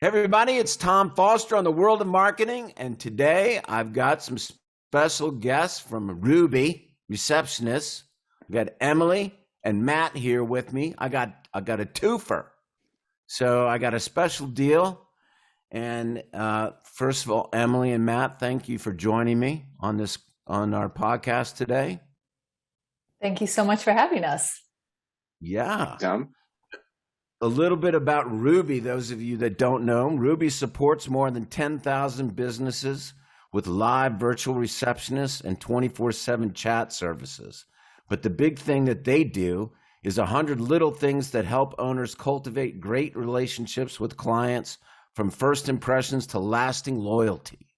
Hey everybody, it's Tom Foster on the World of Marketing, and today I've got some special guests from Ruby, receptionists. I've got Emily and Matt here with me. I got a twofer. So I got a special deal. And first of all, Emily and Matt, thank you for joining me on our podcast today. Thank you so much for having us. Yeah. Tom? A little bit about Ruby, those of you that don't know. Ruby supports more than 10,000 businesses with live virtual receptionists and 24/7 chat services. But the big thing that they do is 100 little things that help owners cultivate great relationships with clients, from first impressions to lasting loyalty.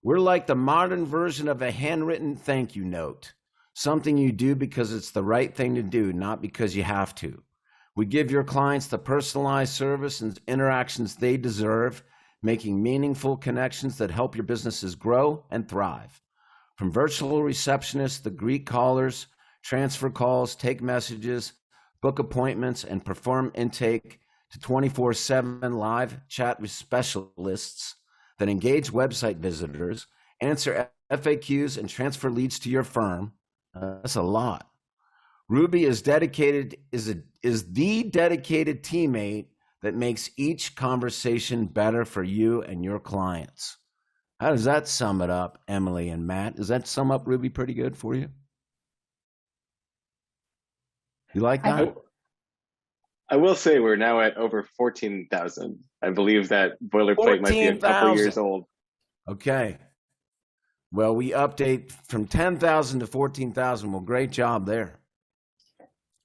We're like the modern version of a handwritten thank you note, something you do because it's the right thing to do, not because you have to. We give your clients the personalized service and interactions they deserve, making meaningful connections that help your businesses grow and thrive. From virtual receptionists, the greet callers, transfer calls, take messages, book appointments, and perform intake, to 24/7 live chat with specialists that engage website visitors, answer FAQs, and transfer leads to your firm. That's a lot. Ruby is the dedicated teammate that makes each conversation better for you and your clients. How does that sum it up, Emily and Matt? Does that sum up Ruby pretty good for you? You like that? I will say we're now at over 14,000. I believe that boilerplate might be a couple years old. Okay. Well, we update from 10,000 to 14,000. Well, great job there.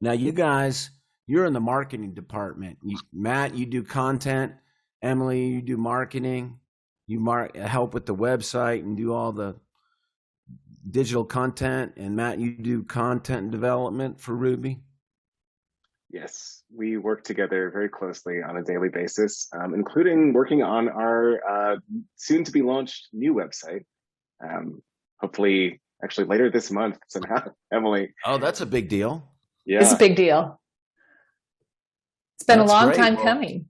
Now, you guys, you're in the marketing department. Matt, you do content. Emily, you do marketing. You help with the website and do all the digital content. And Matt, you do content development for Ruby. Yes, we work together very closely on a daily basis, including working on our soon-to-be launched new website. Hopefully, actually later this month somehow, Emily. Oh, that's a big deal. Yeah. It's a big deal. It's been a long time coming.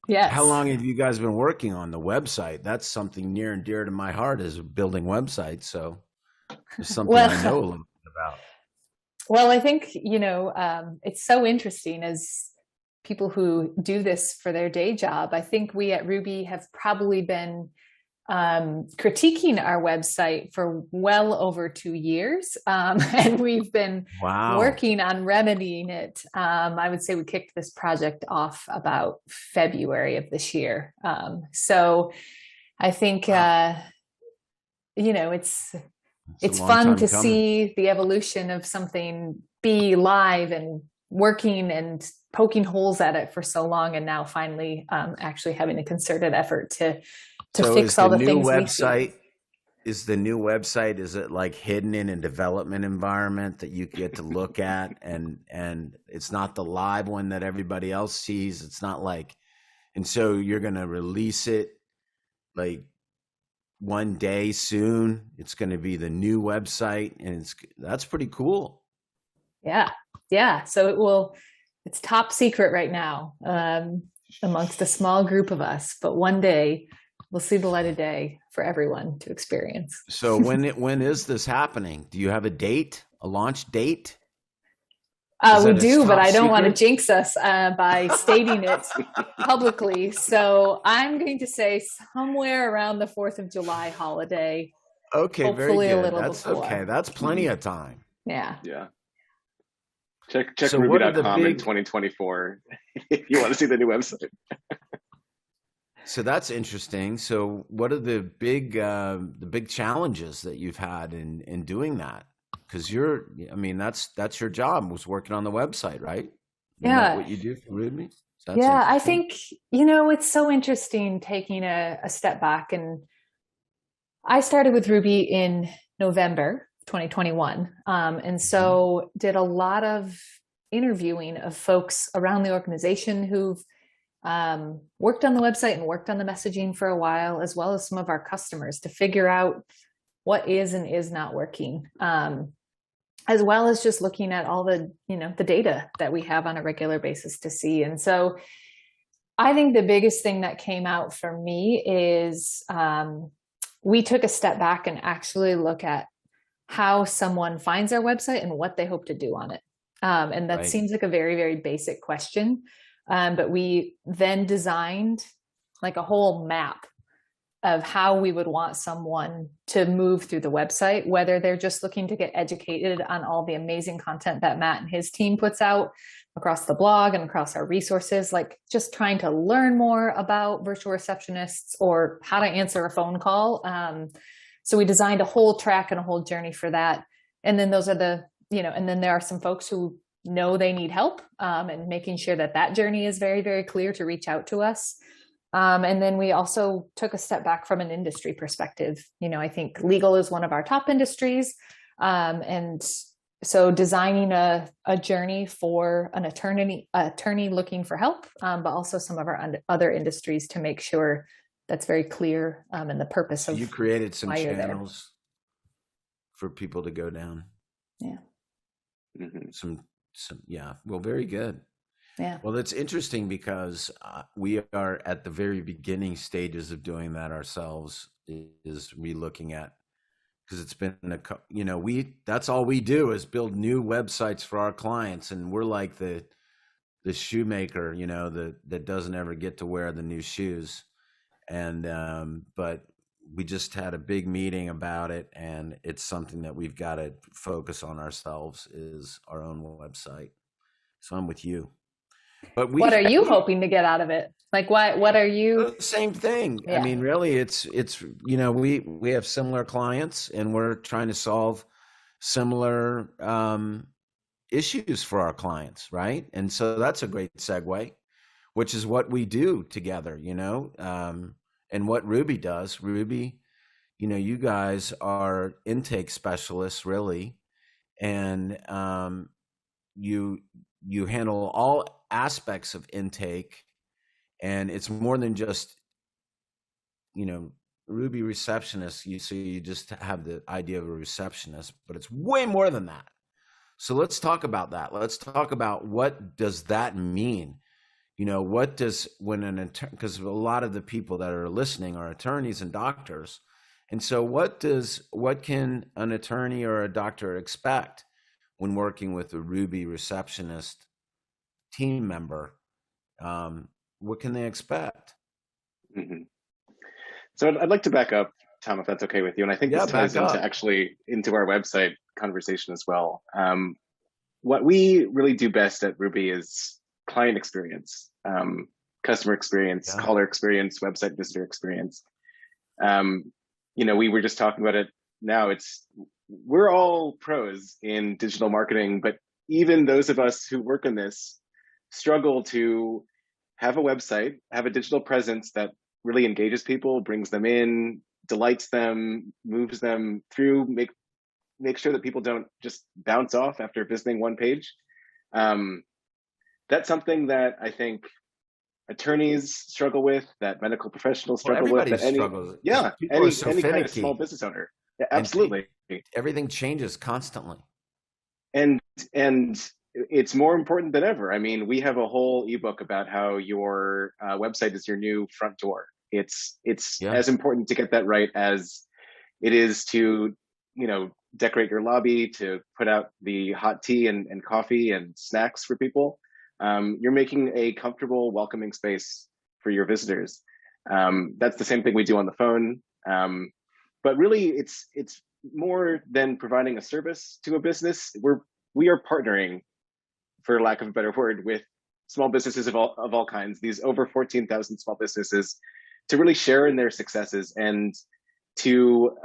Yes. How long have you guys been working on the website? That's something near and dear to my heart, is building websites. So it's something I know a little bit about. Well, I think, it's so interesting as people who do this for their day job. I think we at Ruby have probably been critiquing our website for well over 2 years. And we've been working on remedying it. I would say we kicked this project off about February of this year. So I think, it's fun to see the evolution of something be live and working and poking holes at it for so long. And now finally actually having a concerted effort to fix all the things we see. Is the new website, is it like hidden in a development environment that you get to look at, and it's not the live one that everybody else sees? It's not like, and so you're going to release it like one day soon. It's going to be the new website, and that's pretty cool. Yeah. So it's top secret right now amongst a small group of us, but one day we'll see the light of day for everyone to experience. So when is this happening? Do you have a date, a launch date? We do, but I don't want to jinx us by stating it publicly. So I'm going to say somewhere around the 4th of July holiday. Okay, hopefully very good. A little That's before. Okay. That's plenty of time. Yeah. Check Ruby.com in 2024 if you want to see the new website. So that's interesting. So what are the big challenges that you've had in doing that? Because that's your job, was working on the website, right? Yeah. What you do for Ruby? Yeah, I think, it's so interesting taking a step back. And I started with Ruby in November 2021. And so did a lot of interviewing of folks around the organization who've worked on the website and worked on the messaging for a while, as well as some of our customers, to figure out what is and is not working. As well as just looking at all the, the data that we have on a regular basis to see. And so I think the biggest thing that came out for me is we took a step back and actually look at how someone finds our website and what they hope to do on it. And that Right. seems like a very, very basic question. But we then designed like a whole map of how we would want someone to move through the website, whether they're just looking to get educated on all the amazing content that Matt and his team puts out across the blog and across our resources, like just trying to learn more about virtual receptionists or how to answer a phone call. So we designed a whole track and a whole journey for that. And then those are the, and then there are some folks who know they need help, and making sure that that journey is very, very clear to reach out to us. And then we also took a step back from an industry perspective. I think legal is one of our top industries. And so designing a journey for an attorney looking for help, but also some of our other industries to make sure that's very clear, and the purpose So of you created some why you're there. channels for people to go down. Yeah. Some, yeah. Well, very good. Yeah. Well, it's interesting because we are at the very beginning stages of doing that ourselves. Is relooking at, because it's been that's all we do is build new websites for our clients, and we're like the shoemaker, that doesn't ever get to wear the new shoes. And but we just had a big meeting about it, and it's something that we've got to focus on ourselves, is our own website. So I'm with you. But what are you hoping to get out of it? Like, what are you? Same thing. Yeah. I mean, really, it's we have similar clients, and we're trying to solve similar issues for our clients, right? And so that's a great segue, which is what we do together, and what Ruby does. Ruby, you guys are intake specialists, really, and you handle all aspects of intake, and it's more than just Ruby receptionist. So you just have the idea of a receptionist, but it's way more than that. So let's talk about that. Let's talk about, what does that mean? What does, when an attorney, because a lot of the people that are listening are attorneys and doctors, and so what can an attorney or a doctor expect when working with a Ruby receptionist team member? What can they expect? So I'd like to back up, Tom, if that's okay with you. And I think this ties into our website conversation as well. What we really do best at Ruby is client experience, customer experience, caller experience, website visitor experience. We were just talking about it now. We're all pros in digital marketing, but even those of us who work in this struggle to have a website, have a digital presence that really engages people, brings them in, delights them, moves them through, make sure that people don't just bounce off after visiting one page. That's something that I think attorneys struggle with, that medical professionals struggle with, that any kind of small business owner. Yeah, absolutely. Everything changes constantly. And it's more important than ever. I mean, we have a whole ebook about how your website is your new front door. It's as important to get that right as it is to, decorate your lobby, to put out the hot tea and coffee and snacks for people. You're making a comfortable, welcoming space for your visitors. That's the same thing we do on the phone. But really, it's more than providing a service to a business. We are partnering, for lack of a better word, with small businesses of all kinds, these over 14,000 small businesses, to really share in their successes and to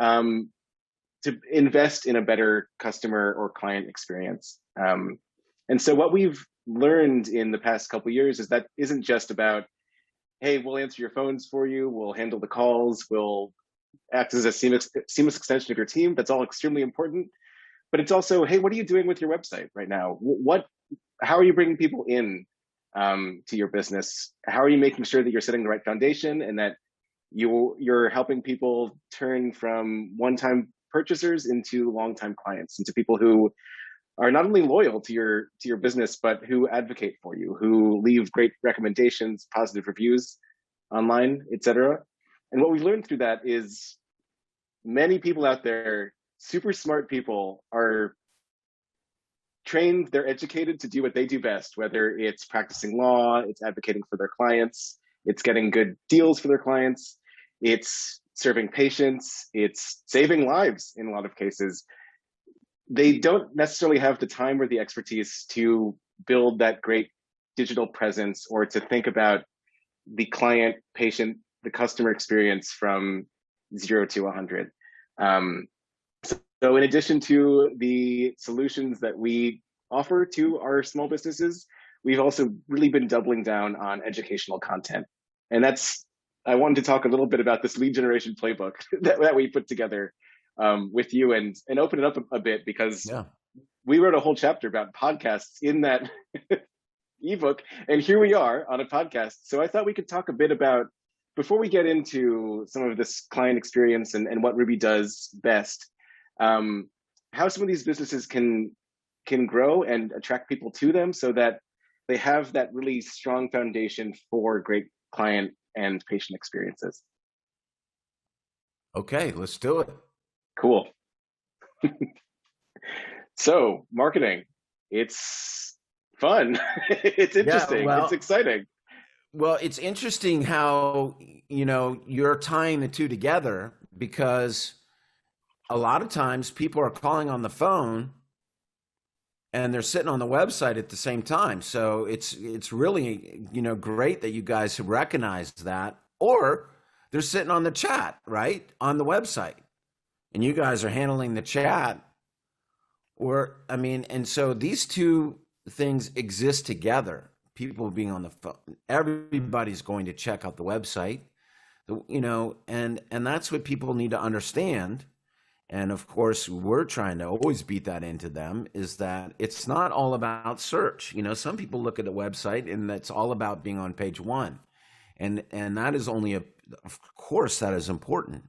invest in a better customer or client experience. And so what we've learned in the past couple of years is that isn't just about, hey, we'll answer your phones for you, we'll handle the calls, we'll act as a seamless extension of your team. That's all extremely important. But it's also, hey, what are you doing with your website right now? How are you bringing people in to your business? How are you making sure that you're setting the right foundation, and that you're helping people turn from one-time purchasers into long-time clients, into people who are not only loyal to your business, but who advocate for you, who leave great recommendations, positive reviews online, etc. And what we've learned through that is many people out there, super smart people, are trained, they're educated to do what they do best, whether it's practicing law, it's advocating for their clients, it's getting good deals for their clients, it's serving patients, it's saving lives in a lot of cases. They don't necessarily have the time or the expertise to build that great digital presence or to think about the client, patient, the customer experience from 0 to 100. So in addition to the solutions that we offer to our small businesses, we've also really been doubling down on educational content. And I wanted to talk a little bit about this lead generation playbook that we put together with you and open it up a bit, because we wrote a whole chapter about podcasts in that ebook, and here we are on a podcast. So I thought we could talk a bit about, before we get into some of this client experience and what Ruby does best, how some of these businesses can grow and attract people to them so that they have that really strong foundation for great client and patient experiences. Okay, let's do it. Cool. So marketing, it's fun. It's interesting. It's exciting. Well, it's interesting how, you're tying the two together, because a lot of times people are calling on the phone and they're sitting on the website at the same time. So it's really, great that you guys have recognized that, or they're sitting on the chat, right, on the website, and you guys are handling the chat. And so these two things exist together. People being on the phone, everybody's going to check out the website, and that's what people need to understand. And of course, we're trying to always beat that into them, is that it's not all about search. Some people look at the website and that's all about being on page one. And that is only of course, that is important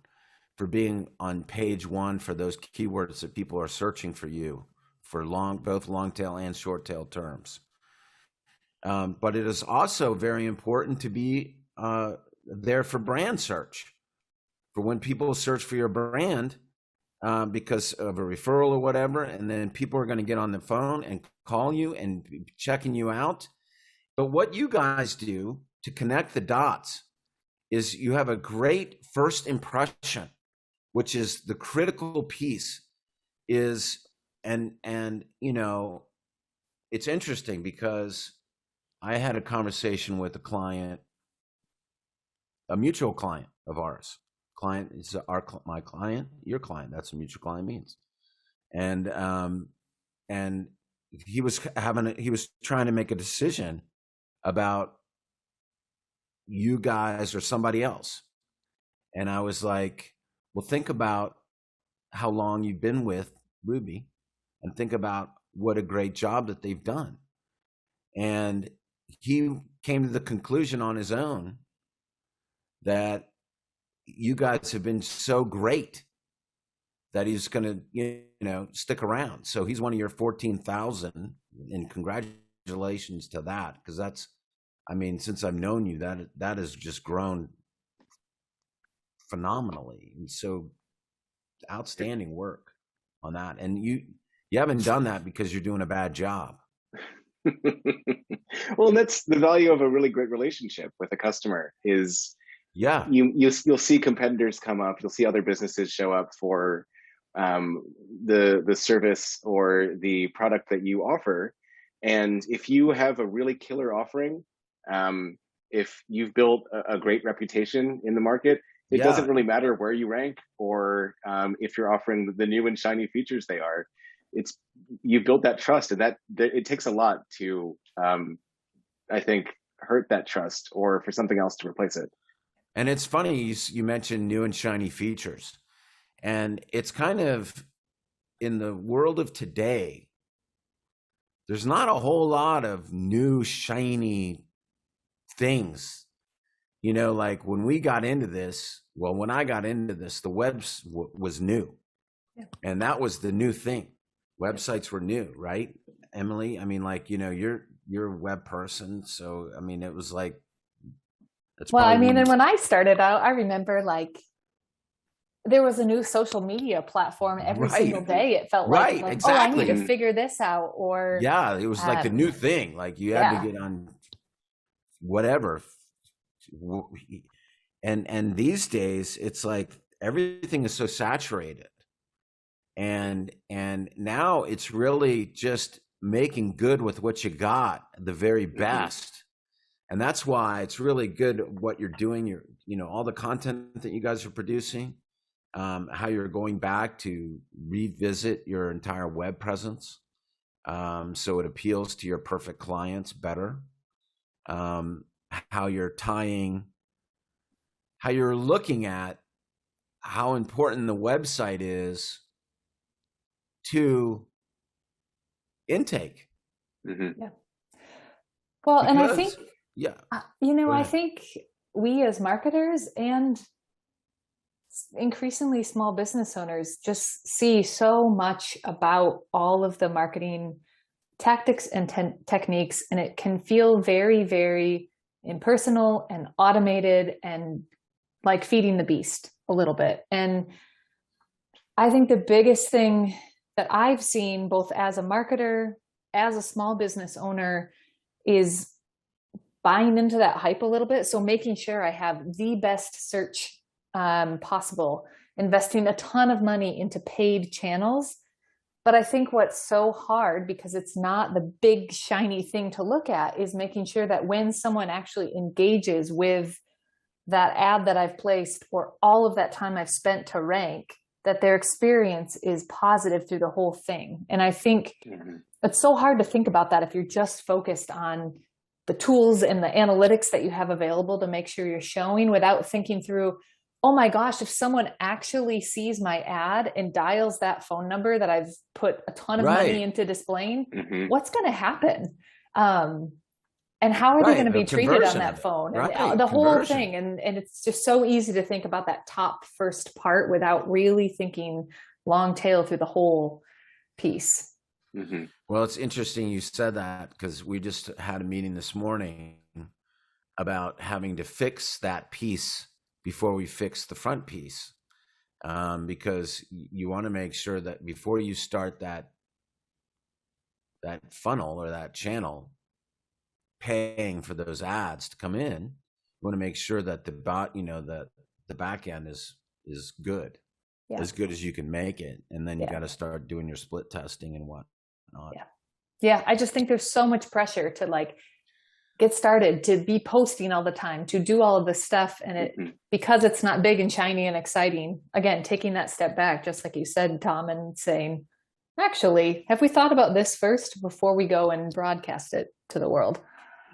for being on page one for those keywords that people are searching for you for both long tail and short tail terms. But it is also very important to be there for brand search, for when people search for your brand because of a referral or whatever, and then people are going to get on the phone and call you and be checking you out. But what you guys do to connect the dots is you have a great first impression, which is the critical piece. It's interesting because I had a conversation with a mutual client of ours. Client is my client, your client. That's what mutual client means. And he was trying to make a decision about you guys or somebody else. And I was like, well, think about how long you've been with Ruby and think about what a great job that they've done. And he came to the conclusion on his own that you guys have been so great that he's going to, stick around. So he's one of your 14,000, and congratulations to that. Because since I've known you, that has just grown phenomenally. And so outstanding work on that. And you haven't done that because you're doing a bad job. Well, that's the value of a really great relationship with a customer is, you'll see competitors come up, you'll see other businesses show up for the service or the product that you offer. And if you have a really killer offering, if you've built a great reputation in the market, it doesn't really matter where you rank or if you're offering the new and shiny features they are. You've built that trust, and that it takes a lot to, I think, hurt that trust or for something else to replace it. And it's funny, you mentioned new and shiny features. And it's kind of, in the world of today, there's not a whole lot of new shiny things. Like when I got into this, the web was new. Yeah. And that was the new thing. Websites were new, right, Emily? I mean, like, you're a web person, so I mean, it was like that's Well, I probably mean, when and you. when I started out, I remember like there was a new social media platform every single Right, day. It felt like, right, oh, I need to exactly. Mhm. figure this out, or Yeah, it was like the new um, thing. Like you had to yeah, get on whatever. And these days it's like everything is so saturated. And now it's really just making good with what you got, the very Mhm. best. And that's why it's really good what you're doing. All the content that you guys are producing, how you're going back to revisit your entire web presence, so it appeals to your perfect clients better. Um, how you're tying, how you're looking at how important the website is to intake. Mhm. yeah. Well, and I think, Because, yeah, go I ahead. think we as marketers and increasingly small business owners just see so much about all of the marketing tactics and techniques, and it can feel very, very impersonal and automated and like feeding the beast a little bit. And I think the biggest thing that I've seen both as a marketer, as a small business owner, is buying into that hype a little bit. So making sure I have the best search possible, investing a ton of money into paid channels. But I think what's so hard, because it's not the big shiny thing to look at, is making sure that when someone actually engages with that ad that I've placed or all of that time I've spent to rank, that their experience is positive through the whole thing. And I think Mhm. it's so hard to think about that if you're just focused on the tools and the analytics that you have available to make sure you're showing, without thinking through, oh my gosh, if someone actually sees my ad and dials that phone number that I've put a ton of money Right, into displaying, Mhm. what's going to happen? Um, and how are they going right. to A be treated on conversion of that it. phone, and Right, the whole conversion. thing? And it's just so easy to think about that top first part without really thinking long tail through the whole piece. Mhm. Well, it's interesting you said that because we just had a meeting this morning about having to fix that piece before we fix the front piece. Because you want to make sure that before you start that funnel or that channel paying for those ads to come in, you want to make sure that the back end is Yeah, as good as you can make it, and then you yeah, got to start doing your split testing and whatnot. yeah, yeah. I just think there's so much pressure to like get started, to be posting all the time, to do all of this stuff, and it, Mhm. because it's not big and shiny and exciting, again taking that step back, just like you said, Tom, and saying, actually, have we thought about this first before we go and broadcast it to the world?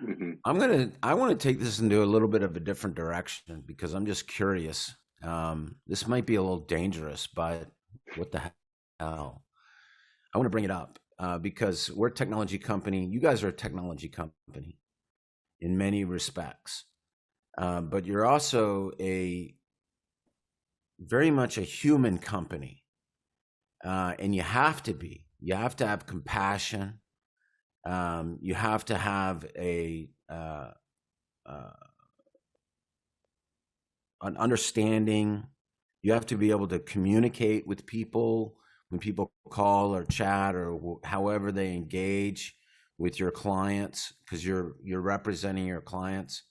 Mhm. I want to take this into a little bit of a different direction because I'm just curious. This might be a little dangerous, but what the hell? I want to bring it up because we're a technology company. You guys are a technology company in many respects, but you're also a very much a human company, and you have to be. You have to have compassion. You have to have uh, an understanding. You have to be able to communicate with people when people call or chat or however they engage with your clients, because you're representing your clients.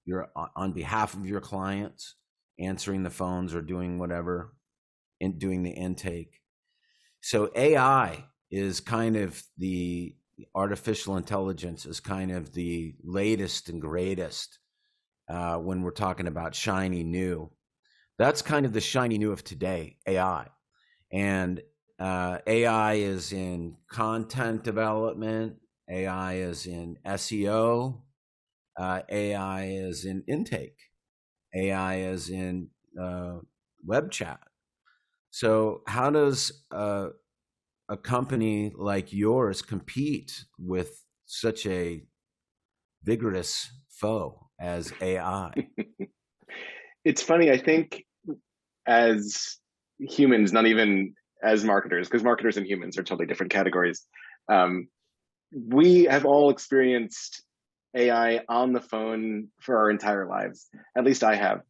You're on behalf of your clients, answering the phones or doing whatever, and doing the intake. So AI is kind of the artificial intelligence is kind of the latest and greatest when we're talking about shiny new. That's kind of the shiny new of today, AI. And AI is in content development, AI is in SEO, AI is in intake, AI is in web chat. So, how does a company like yours compete with such a vigorous foe as AI? It's funny, I think as humans, not even as marketers, because marketers and humans are totally different categories. Um, we have all experienced AI on the phone for our entire lives. At least I have.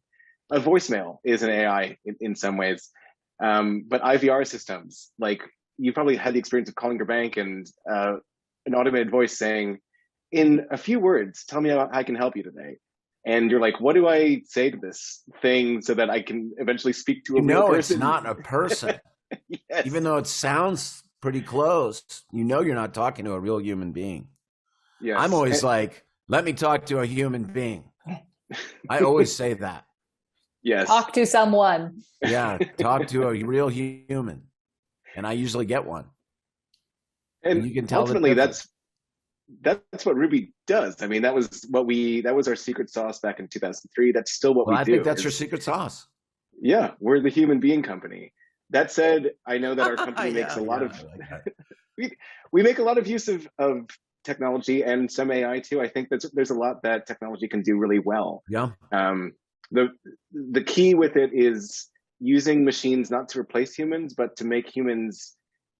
A voicemail is an AI in some ways. But IVR systems, like you probably had the experience of calling your bank and an automated voice saying, in a few words, tell me how I can help you today. And you're like, what do I say to this thing so that I can eventually speak to a You real know, it's person? not a person. Yes. Even though it sounds pretty close, you know you're not talking to a real human being. Yes. I'm always like, let me talk to a human being. I always say that. Yes. Talk to someone. Yeah, talk to a real human. And I usually get one. And you can tell the ultimately difference. that's what Ruby does. I mean, that was our secret sauce back in 2003. That's still what Well, we I do. think that's your secret sauce. Yeah, we're the human being company. That said, I know that our company makes a lot of I like that. we make a lot of use of technology and some AI too. I think there's a lot that technology can do really well. Yeah. Um, the key with it is using machines not to replace humans, but to make humans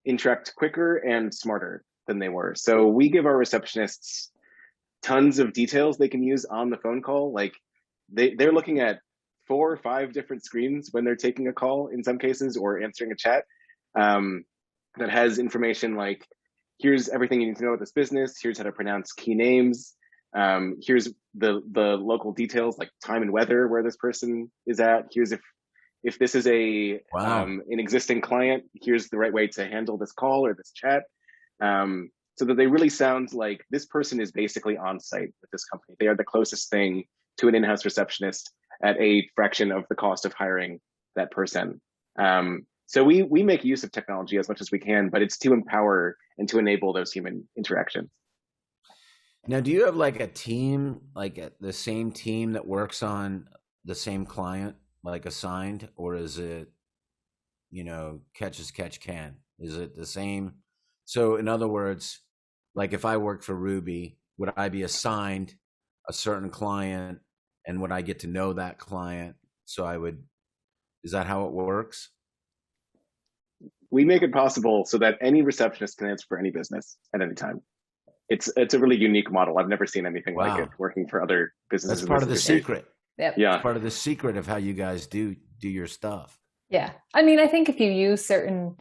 interact quicker and smarter than they were. So we give our receptionists tons of details they can use on the phone call. Like they're looking at 4 or 5 different screens when they're taking a call in some cases or answering a chat, that has information like, here's everything you need to know about this business. Here's how to pronounce key names. Here's the local details like time and weather where this person is at. Here's if this is Wow. an existing client, here's the right way to handle this call or this chat. So that they really sound like this person is basically on site with this company. They are the closest thing to an in-house receptionist at a fraction of the cost of hiring that person. So we make use of technology as much as we can, but it's to empower and to enable those human interactions. Now, do you have like a team, the same team that works on the same client, like assigned, or is it, catch as catch can? Is it the same? So in other words, like if I worked for Ruby, would I be assigned a certain client and would I get to know that client? Is that how it works? We make it possible so that any receptionist can answer for any business at any time. It's a really unique model. I've never seen anything like it working for other businesses. That's part of the secret. Yep. Yeah. It's part of the secret of how you guys do your stuff. Yeah. I mean, I think if you use certain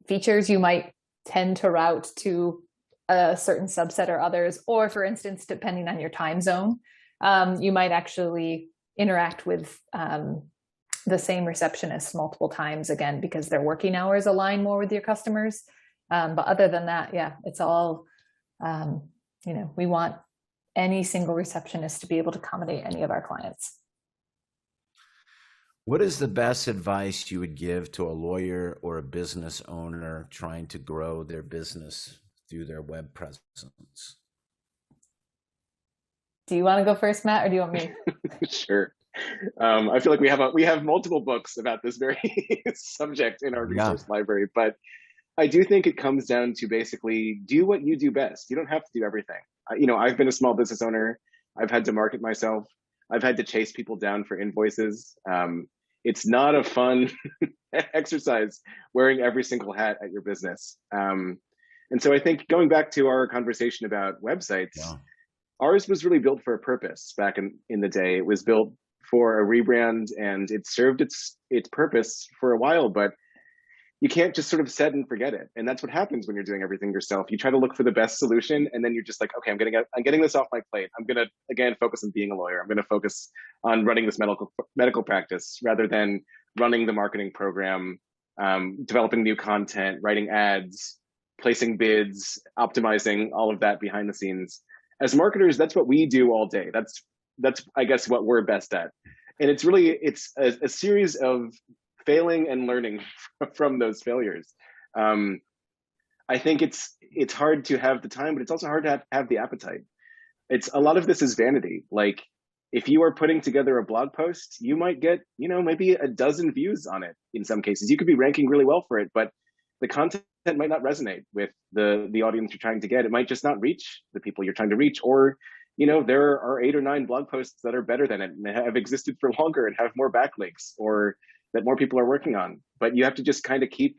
features, you might tend to route to a certain subset or others. Or for instance, depending on your time zone, you might actually interact with the same receptionist multiple times, again, because their working hours align more with your customers. But other than that, yeah, it's all, we want any single receptionist to be able to accommodate any of our clients. What is the best advice you would give to a lawyer or a business owner trying to grow their business through their web presence? Do you want to go first, Matt, or do you want me? Sure. I feel like we have multiple books about this very subject in our resource library, but I do think it comes down to basically do what you do best. You don't have to do everything. I've been a small business owner. I've had to market myself. I've had to chase people down for invoices. It's not a fun exercise wearing every single hat at your business. And so I think going back to our conversation about websites, ours was really built for a purpose back in the day. It was built for a rebrand and it served its purpose for a while, but you can't just sort of set and forget it. And that's what happens when you're doing everything yourself. You try to look for the best solution and then you're just like, okay, I'm getting this off my plate. I'm going to, again, focus on being a lawyer. I'm going to focus on running this medical practice rather than running the marketing program, developing new content, writing ads, placing bids, optimizing all of that behind the scenes. As marketers, that's what we do all day. That's I guess what we're best at. And it's a series of failing and learning from those failures. I think it's hard to have the time, but it's also hard to have the appetite. It's a lot of this is vanity. Like if you are putting together a blog post, you might get, maybe a dozen views on it. In some cases, you could be ranking really well for it, but the content might not resonate with the audience you're trying to get. It might just not reach the people you're trying to reach, or there are 8 or 9 blog posts that are better than it and have existed for longer and have more backlinks, or that more people are working on. But you have to just kind of keep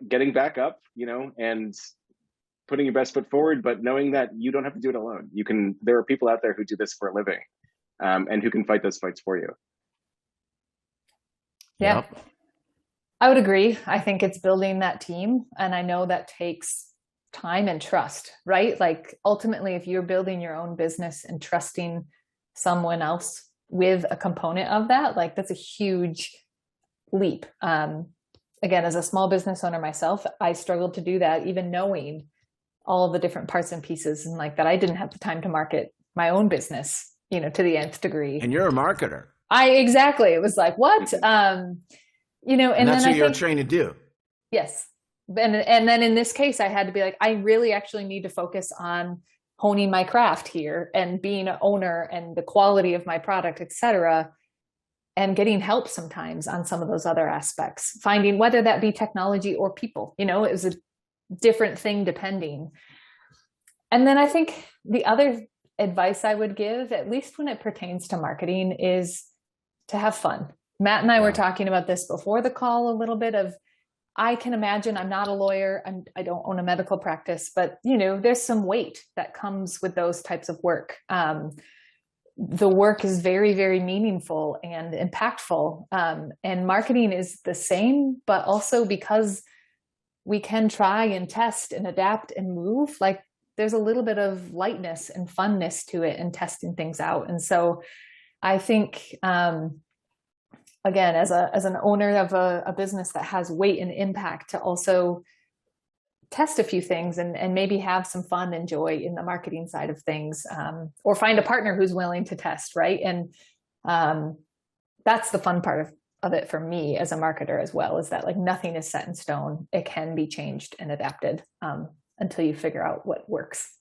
getting back up, and putting your best foot forward, but knowing that you don't have to do it alone. There are people out there who do this for a living, and who can fight those fights for you. Yeah, Yep. I would agree. I think it's building that team. And I know that takes time and trust, right? Like ultimately, if you're building your own business and trusting someone else with a component of that, like that's a huge leap. Again, as a small business owner myself, I struggled to do that, even knowing all the different parts and pieces, and like that I didn't have the time to market my own business, to the nth degree. And you're a marketer. Exactly. It was like, what? And that's then what you're trained to do. Yes. And then in this case, I had to be like, I really actually need to focus on honing my craft here and being an owner and the quality of my product, et cetera, and getting help sometimes on some of those other aspects, finding whether that be technology or people, it was a different thing depending. And then I think the other advice I would give, at least when it pertains to marketing, is to have fun. Matt and I were talking about this before the call a little bit of, I can imagine, I'm not a lawyer, I don't own a medical practice, but there's some weight that comes with those types of work. The work is very, very meaningful and impactful. And marketing is the same, but also because we can try and test and adapt and move, like there's a little bit of lightness and funness to it and testing things out. And so I think, again, as an owner of a business that has weight and impact, to also test a few things and maybe have some fun and joy in the marketing side of things, or find a partner who's willing to test, right? And that's the fun part of it for me as a marketer as well, is that like nothing is set in stone. It can be changed and adapted until you figure out what works.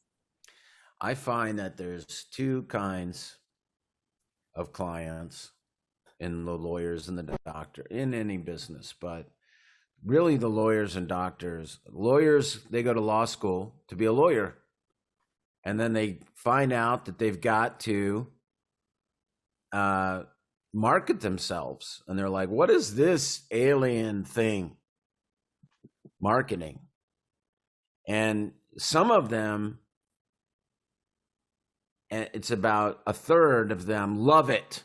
I find that there's two kinds of clients in the lawyers and the doctor in any business, but really the lawyers and doctors. Lawyers, they go to law school to be a lawyer, and then they find out that they've got to market themselves, and they're like, what is this alien thing, marketing? And some of them, and it's about a third of them, love it.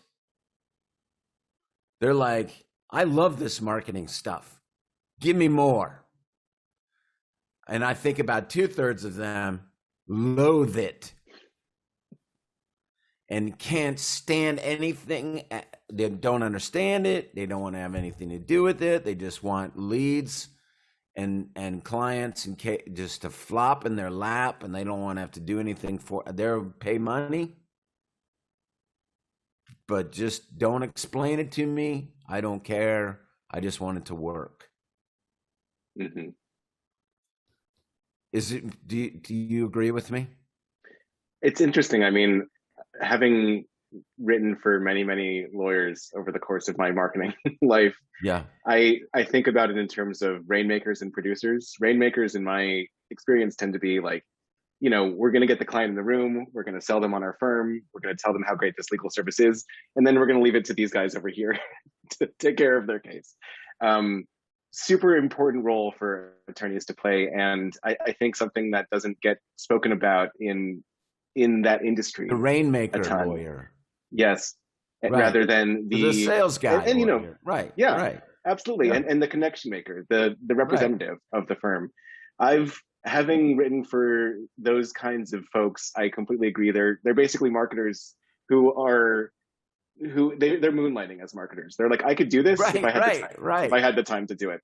They're like, I love this marketing stuff. Give me more. And I think about 2/3 of them loathe it and can't stand anything. They don't understand it. They don't want to have anything to do with it. They just want leads and clients and just to flop in their lap, and they don't want to have to do anything for. They'll pay money, but just don't explain it to me. I don't care. I just want it to work. Mm-hmm. Do you agree with me? It's interesting. I mean, having written for many, many lawyers over the course of my marketing life, yeah, I think about it in terms of rainmakers and producers. Rainmakers, in my experience, tend to be like, we're going to get the client in the room, we're going to sell them on our firm, we're going to tell them how great this legal service is, and then we're going to leave it to these guys over here to take care of their case. Super important role for attorneys to play, and I think something that doesn't get spoken about in that industry. The rainmaker lawyer. Yes. Right. Rather than the sales guy. And right. Yeah, right. Absolutely. Yeah. And the connection maker, the representative of the firm. Having written for those kinds of folks, I completely agree. They're basically marketers they're moonlighting as marketers. They're like, I could do this if I had the time. If I had the time to do it.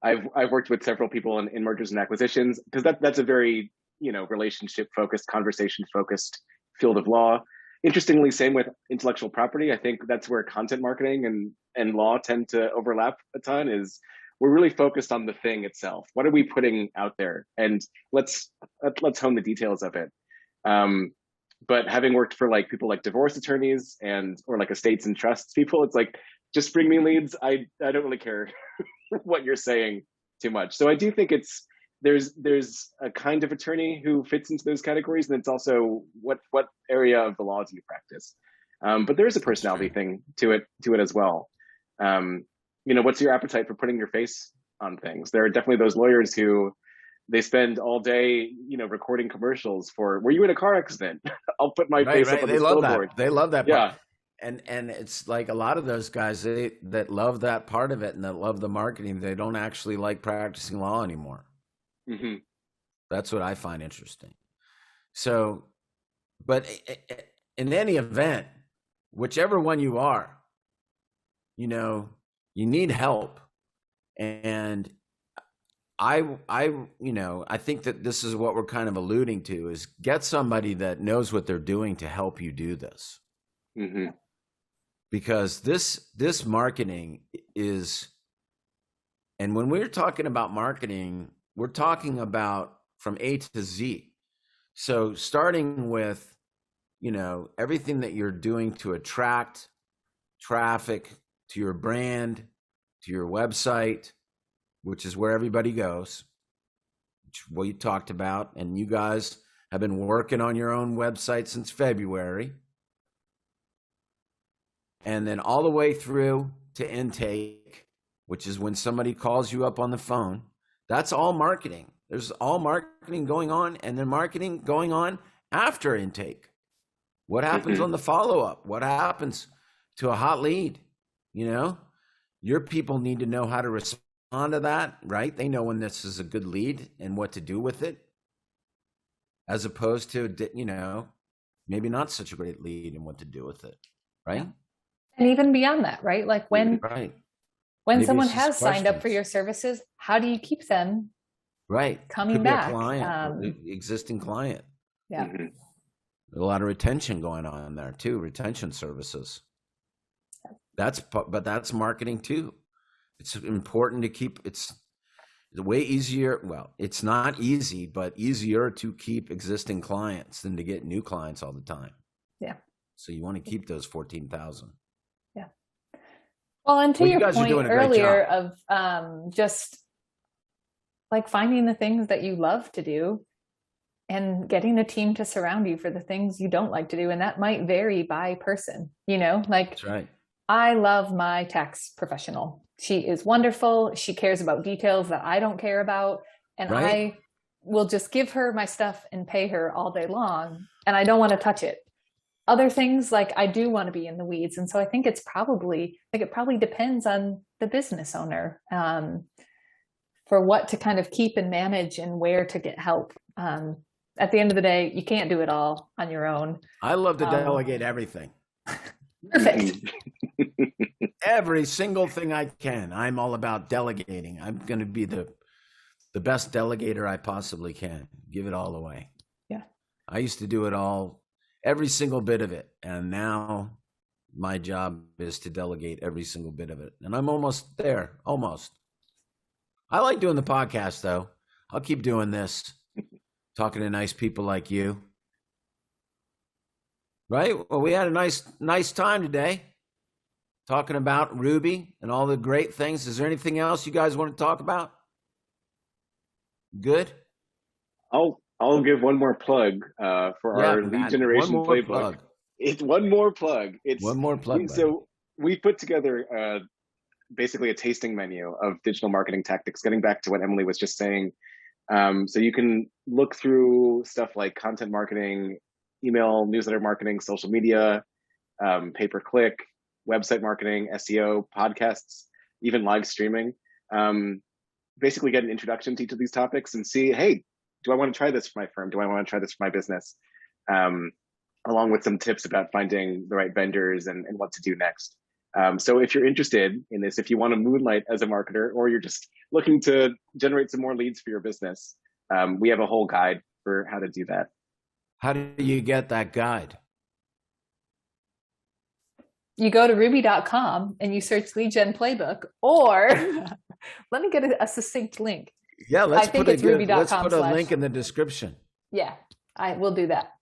I've worked with several people in mergers and acquisitions, because that's a very relationship focused, conversation focused field of law. Interestingly, same with intellectual property. I think that's where content marketing and law tend to overlap a ton. Is we're really focused on the thing itself. What are we putting out there? And let's hone the details of it. But having worked for like people like divorce attorneys or like estates and trusts people, it's like, just bring me leads. I don't really care what you're saying too much. So I do think there's a kind of attorney who fits into those categories, and it's also what area of the law do you practice. But there is a personality thing to it as well. what's your appetite for putting your face on things? There are definitely those lawyers who they spend all day, recording commercials for, were you in a car accident? I'll put my face up on They this love billboard. that. They love that part. Yeah. And it's like a lot of those guys that love that part of it and that love the marketing, they don't actually like practicing law anymore. Mm-hmm. That's what I find interesting. So, but in any event, whichever one you are, you need help. And I think that this is what we're kind of alluding to, is get somebody that knows what they're doing to help you do this. Mm-hmm. Because this marketing is, and when we're talking about marketing, we're talking about from A to Z. So starting with, everything that you're doing to attract traffic to your brand, to your website, which is where everybody goes, which what you talked about. And you guys have been working on your own website since February. And then all the way through to intake, which is when somebody calls you up on the phone. That's all marketing. There's all marketing going on, and then marketing going on after intake. What happens Mm-hmm. on the follow-up? What happens to a hot lead? Your people need to know how to respond to that, right? They know when this is a good lead and what to do with it, as opposed to, maybe not such a great lead and what to do with it, right? Yeah. And even beyond that, right? Like when Maybe someone it's just has signed up for questions. your services, how do you keep them coming Could back? be a client, existing client. Yeah. Mm-hmm. A lot of retention going on there too, retention services. But that's marketing too. It's important to keep, it's way easier. Well, it's not easy, but easier to keep existing clients than to get new clients all the time. Yeah. So you want to keep those 14,000. Yeah. Well, and to your point earlier of just like finding the things that you love to do and getting a team to surround you for the things you don't like to do. And that might vary by person, That's right. I love my tax professional. She is wonderful. She cares about details that I don't care about. And I will just give her my stuff and pay her all day long. And I don't want to touch it. Other things, like I do want to be in the weeds. And so I think it probably depends on the business owner for what to kind of keep and manage and where to get help. At the end of the day, you can't do it all on your own. I love to delegate everything. Perfect. Every single thing I can. I'm all about delegating. I'm going to be the best delegator I possibly can. Give it all away. Yeah. I used to do it all, every single bit of it. And now my job is to delegate every single bit of it. And I'm almost there. Almost. I like doing the podcast though. I'll keep doing this. Talking to nice people like you. Right? Well, we had a nice time today talking about Ruby and all the great things. Is there anything else you guys want to talk about? Good? I'll give one more plug for our lead generation playbook. It's one more plug. So we put together basically a tasting menu of digital marketing tactics, getting back to what Emily was just saying. So you can look through stuff like content marketing, email, newsletter marketing, social media, pay-per-click, website marketing, SEO, podcasts, even live streaming. Basically get an introduction to each of these topics and see, hey, do I want to try this for my firm? Do I want to try this for my business? Along with some tips about finding the right vendors and what to do next. So if you're interested in this, if you want to moonlight as a marketer, or you're just looking to generate some more leads for your business, we have a whole guide for how to do that. How do you get that guide? You go to ruby.com and you search lead gen playbook, or let me get a succinct link. Yeah, let's put a ruby.com/. link in the description. Yeah, I will do that.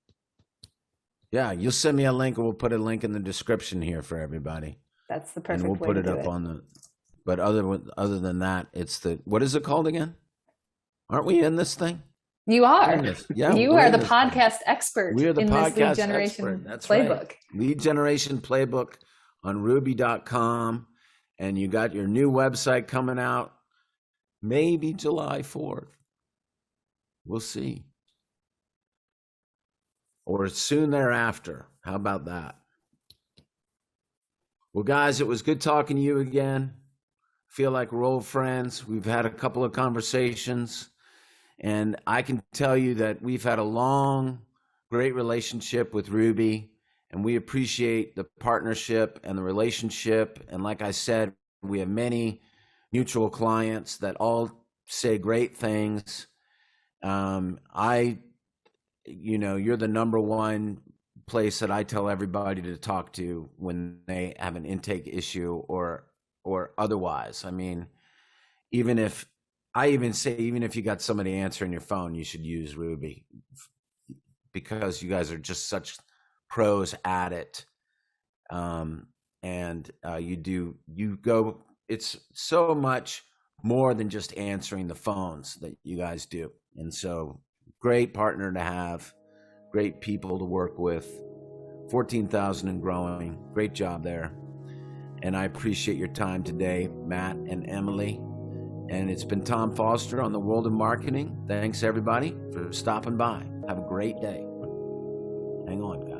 Yeah, you'll send me a link and we'll put a link in the description here for everybody. That's the perfect way. And we'll put it up on the, but other than that, it's what is it called again? Aren't we in this thing? You are. Yeah, you are the podcast expert. We are the podcast lead generation expert. That's playbook. Right. Lead generation playbook on ruby.com. And you got your new website coming out maybe July 4th. We'll see. Or soon thereafter. How about that? Well, guys, it was good talking to you again. Feel like we're old friends. We've had a couple of conversations, and I can tell you that we've had a long, great relationship with Ruby, and we appreciate the partnership and the relationship. And like I said, we have many mutual clients that all say great things. You're the number one place that I tell everybody to talk to when they have an intake issue or otherwise. I mean, even if you got somebody answering your phone, you should use Ruby, because you guys are just such pros at it. It's so much more than just answering the phones that you guys do. And so, great partner to have, great people to work with, 14,000 and growing. Great job there. And I appreciate your time today, Matt and Emily. And it's been Tom Foster on The World of Marketing. Thanks, everybody, for stopping by. Have a great day. Hang on, guys.